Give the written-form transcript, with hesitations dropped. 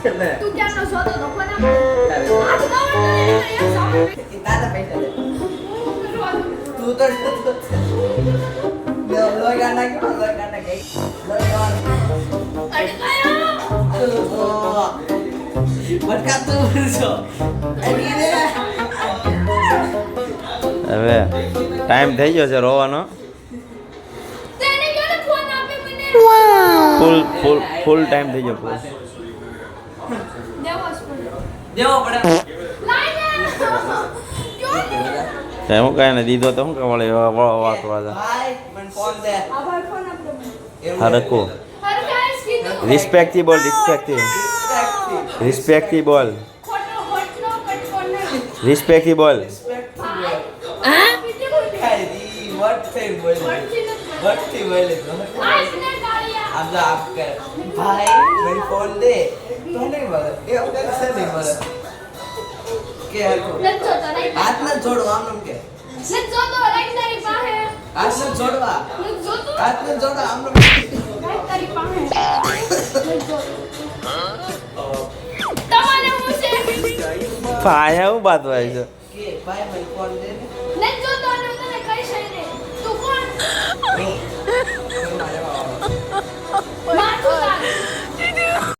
તું ક્યાંનો શોધો તો ફોન આપ આ તો એક સામે તાતા પૈસા દે તું તો લોહી ગાના કે બટકા તું છો હવે ટાઈમ થઈ ગયો છે રોવાનો તેને ક્યારે ફોન આપે મને ફૂલ ટાઈમ થઈ ગયો ફૂલ દેવો પડે તે હું કાંઈ ને દીધો તો હું કે વળે વાત વાજા ભાઈ મને ફોન દે હરકો રિસ્પેક્ટથી બોલ રિસ્પેક્ટથી બોલ भाई मेरी फोन दे तो नहीं बोला ये अपने से नहीं बोला के हाथ न जोड़ो आम नम के हाथ न जोड़वा हाथ न जोड़ो आम नम પાયા હું બાત હોય છે के भाई मेरी फोन दे नहीं